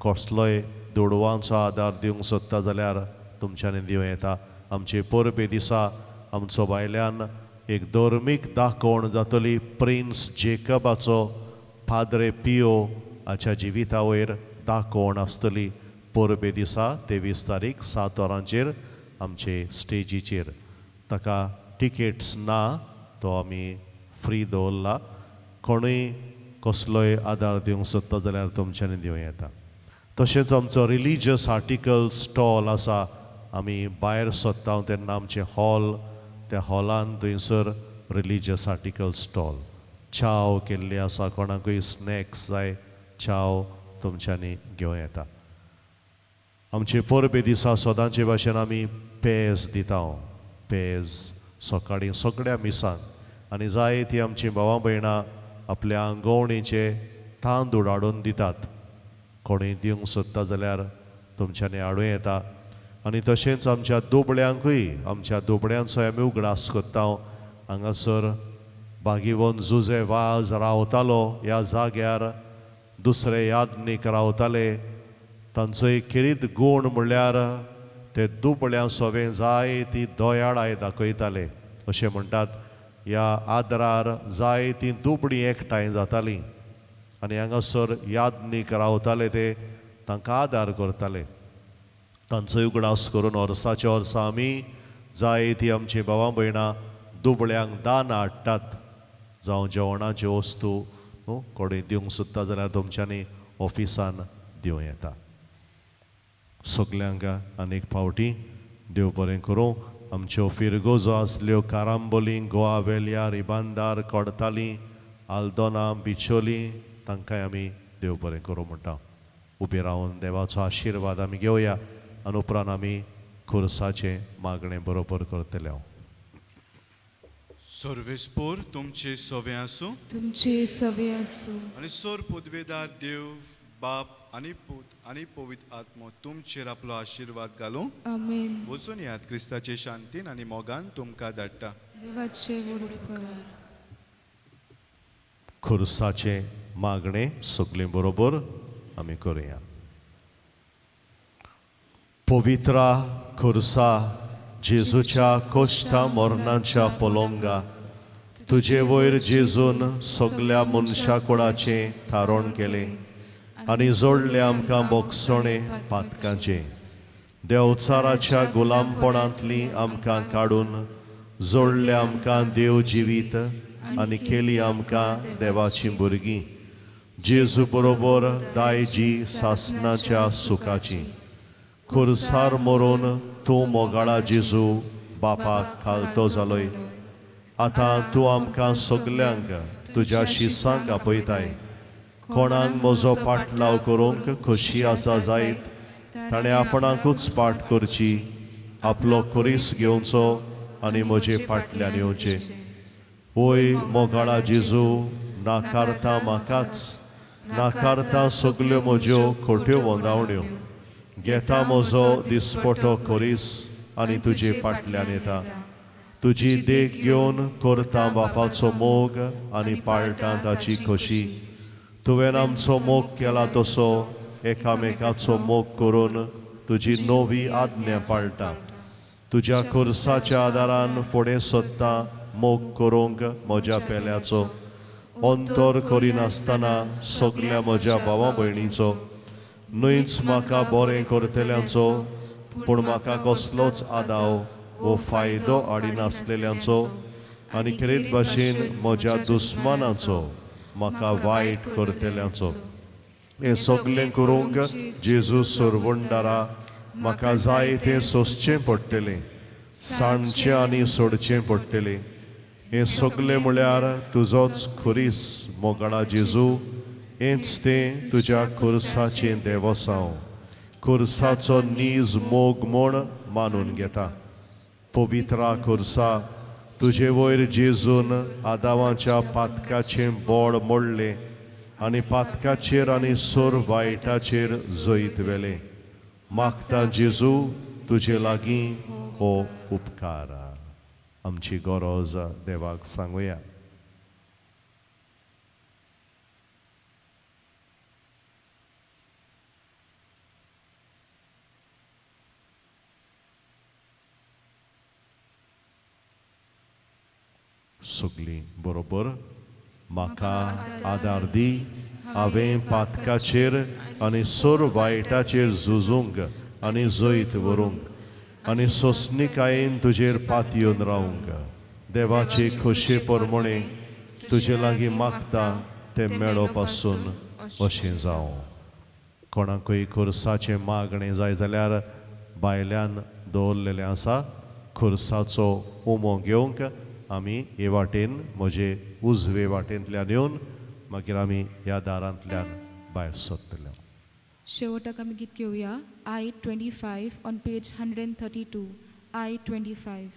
कसलोय दुडवांचो आदार दिवंक सोदता जाल्यार तुमच्यांनी दिवं येता. आमचे परबे दिसा आमचो भायल्यान एक धर्मीक दाखोवण जातली. प्रिन्स जेकबाचो पाद्रे पियो हाच्या जिविता वयर दाखोवण आसतली. परबे दिसा 23 तारीख 7 वरांचेर आमचे स्टेजीचेर. ताका टिकेट्स ना, तो आमी फ्री दवरला. कोणूय कसलोय आदार दिवंक सोदता जाल्यार तुमच्यांनी दिवं येता. तशेंच आमचो रिलिजियस आर्टिकल स्टॉल आसा. आमी भायर सोदता तेन्ना आमचे हॉल, त्या हॉलान थंयसर रिलिजियस आर्टिकल स्टॉल. चाव केल्ली आसा, कोणाकूय स्नॅक्स जाय चाव तुमच्यांनी घेवं येता. आमचे परबे दिसा सदांचे भाशेन आमी पेज दिता. पेज सकाळीं सगळ्या मिसांक आनी जायतीं आमचीं भावां भयणां आपल्या आंगवणीचे तांदूळ हाडून दितात. कोणूय दिवंक सोदता जाल्यार तुमच्यांनी हाडूं येता. आनी तशेंच आमच्या दुबळ्यांकूय आमच्या दुबळ्यांचो आमी उगडास करता. हांगासर बागीवन जुजे वाज रावतालो ह्या जाग्यार दुसरे यादनीक रावताले. तांचो एक खेरीत गूण म्हणल्यार ते दुबळ्यां सोबें जायती दोयाळाय दाखयताले. अशें म्हणटात ह्या आदरार जायतीं दुबळीं एकठांय जातालीं आनी हांगासर यादनीक रावताले ते तांकां आदार करताले. तांचोय उगडास करून वर्साच्या वर्सा आमी जायतीं आमचीं भावां भयणां दुबळ्यांक दान हाडटात. जावं जेवणाच्यो वस्तू कोणूय दिवंक सोदता जाल्यार तुमच्यांनी ऑफिसान दिवं येता. सगल्यांक आनीक फावटी देव बरें करूं. आमच्यो फिरगोजो आसल्यो कारांबोली, गोवा वेल्या, रिबांदार, कोडतालीं, आल्दोना, बिचोली तांकांय आमी देव बरें करूं म्हणटा. उबे रावन देवाचो आशिर्वाद आमी घेवया आनी उपरांत आमी खुर्साचें मागणें बरोबर करतले. सर्वेस्पोर तुमचे सवे आसूं. तुमचे सवे आसूं. आनी सोर पदवेदार देव बाप आनी पूत आनी पवित्र आत्मो तुमचेर आपलो आशिर्वाद घालूं. आमेन. वचून यात क्रिस्ताचे शांतीन आनी मोगान तुमकां धाडटा. देवाचे उपकार. खुर्साचें मागणें सगळीं बरोबर आमी करुया. पवित्रा खुर्सा जेजूच्या कोश्टा मरणाच्या पलोंगा तुजे वयर जेजून सगळ्या मनशा कुळाचें थारोण केलें आनी जोडलें आमकां बोगसणे पातकांचें. देवचाराच्या गुलामपणांतलीं आमकां काडून जोडलें आमकां देव जिवीत आनी केली आमकां देवाची भुरगीं. जेजू बरोबर दायजी सासणाच्या सुखाची खुर्सार मरून तूं मोगाळा जेजू बापाक खालतो जालोय. आतां तूं आमकां सगल्यांक तुज्या शिसांक आपयताय. कोणाक म्हजो पाटलाव करूंक खोशी आसा जायत ताणें आपणाकूच पाट करची, आपलो खुरीस घेवचो आनी म्हजे फाटल्यान येवचें. ओय मोगाळा जेजू नाकारता म्हाकाच, नाकारता सगल्यो म्हज्यो खोट्यो वंदावण्यो. घेता म्हजो दिसपटो खोरीस आनी तुजे फाटल्यान येता. तुजी देख घेवन करता बापाचो मोग आनी पाळटा ताची खोशी. तुवें आमचो मोग केला तसो एकामेकाचो मोग करून तुजी नवी आज्ञा पाळटा. तुज्या खुर्साच्या आदारान फुडें सोदता मोग करूंक म्हज्या पेल्याचो. अंतर करिनासतना सगल्या म्हज्या भावा भयणीचो. न्हयच म्हाका बरें करतल्यांचो पूण म्हाका कसलोच आदाव वो फायदो हाडिनासलेल्यांचो आनी खेरीत भाशेन म्हज्या दुस्मानाचो, म्हाका वायट करतल्यांचो. हें सगलें करूंक जेजू सोरवंडारा म्हाका जाय तें सोंसचें पडटलें, सांडचें आनी सोडचें पडटलें. हें सगलें म्हळ्यार तुजोच खुरीस मोगाळा जेजू. हेंच तें तुज्या खुर्साचें देवसांव, खुर्साचो नीज मोग म्हूण मानून घेता. पवित्रा खुर्सा तुजे वयर जेजून आदावाच्या पातकाचें बोड मोडलें आनी पातकाचेर आनी सोर वायटाचेर जैत वेलें. मागता जेजू तुजे लागीं हो उपकार. आमची गरज देवाक सांगुया. सगलीं बरोबर. म्हाका आदार दी, हांवें पातकाचेर आनी सोर वायटाचेर झुजूंक आनी जैत व्हरूंक आनी सोंसणीकायेन तुजेर पातयेवन रावंक. देवाचे खोशे परमणे तुजे लागीं मागता तें मेळो पासून अशें जावं. कोणाकूय खुर्साचें मागणें जाय जाल्यार भायल्यान दवरलेलें आसा. खुर्साचो उमो घेवंक आमी हे वाटेन म्हजे उजवे वाटेंतल्यान येवन मागीर आमी ह्या दारांतल्यान भायर सरतले. शेवटाक आमी गीत घेवया I-25 on page 132. I-25.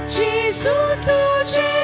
Gesù, tu